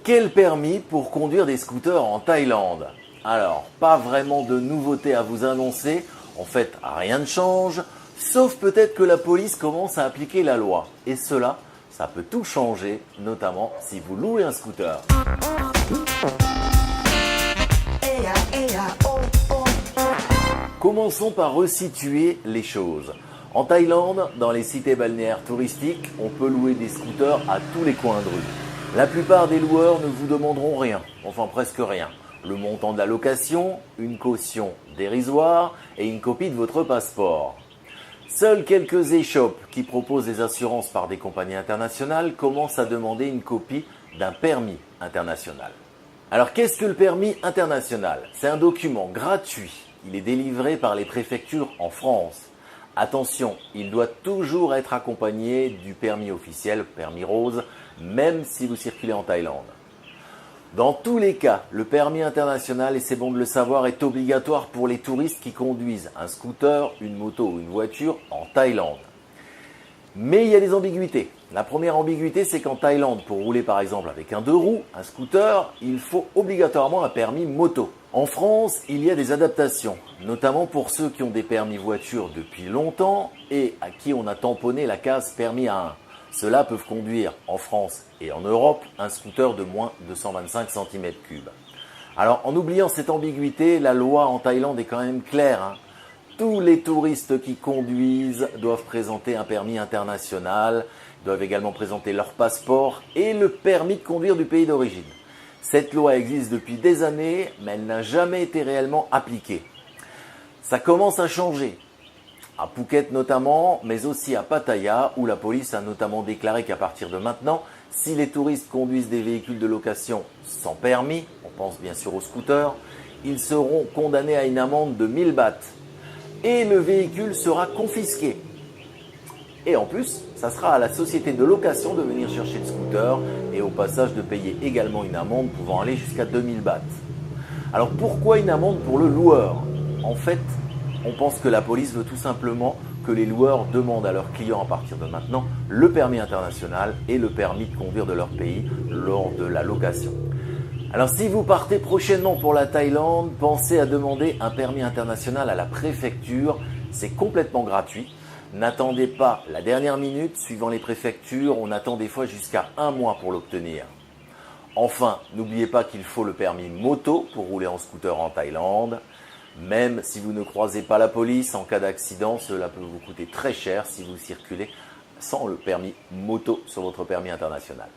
Quel permis pour conduire des scooters en Thaïlande? Alors, pas vraiment de nouveauté à vous annoncer. En fait, rien ne change, sauf peut-être que la police commence à appliquer la loi. Et cela, ça peut tout changer, notamment si vous louez un scooter. Commençons par resituer les choses. En Thaïlande, dans les cités balnéaires touristiques, on peut louer des scooters à tous les coins de rue. La plupart des loueurs ne vous demanderont rien, enfin presque rien. Le montant de la location, une caution dérisoire et une copie de votre passeport. Seules quelques échoppes qui proposent des assurances par des compagnies internationales commencent à demander une copie d'un permis international. Alors qu'est-ce que le permis international? C'est un document gratuit. Il est délivré par les préfectures en France. Attention, il doit toujours être accompagné du permis officiel, permis rose, même si vous circulez en Thaïlande. Dans tous les cas, le permis international, et c'est bon de le savoir, est obligatoire pour les touristes qui conduisent un scooter, une moto ou une voiture en Thaïlande. Mais il y a des ambiguïtés. La première ambiguïté, c'est qu'en Thaïlande, pour rouler par exemple avec un 2 roues, un scooter, il faut obligatoirement un permis moto. En France, il y a des adaptations, notamment pour ceux qui ont des permis voiture depuis longtemps et à qui on a tamponné la case permis A1. Ceux-là peuvent conduire en France et en Europe un scooter de moins de 125 cm3. Alors en oubliant cette ambiguïté, la loi en Thaïlande est quand même claire. Tous les touristes qui conduisent doivent présenter un permis international, doivent également présenter leur passeport et le permis de conduire du pays d'origine. Cette loi existe depuis des années, mais elle n'a jamais été réellement appliquée. Ça commence à changer. À Phuket notamment, mais aussi à Pattaya, où la police a notamment déclaré qu'à partir de maintenant, si les touristes conduisent des véhicules de location sans permis, on pense bien sûr aux scooters, ils seront condamnés à une amende de 1000 bahts. Et le véhicule sera confisqué. Et en plus, ça sera à la société de location de venir chercher le scooter et au passage de payer également une amende pouvant aller jusqu'à 2000 bahts. Alors pourquoi une amende pour le loueur? En fait, on pense que la police veut tout simplement que les loueurs demandent à leurs clients à partir de maintenant le permis international et le permis de conduire de leur pays lors de la location. Alors si vous partez prochainement pour la Thaïlande, pensez à demander un permis international à la préfecture, c'est complètement gratuit. N'attendez pas la dernière minute, suivant les préfectures, on attend des fois jusqu'à 1 mois pour l'obtenir. Enfin, n'oubliez pas qu'il faut le permis moto pour rouler en scooter en Thaïlande. Même si vous ne croisez pas la police, en cas d'accident, cela peut vous coûter très cher si vous circulez sans le permis moto sur votre permis international.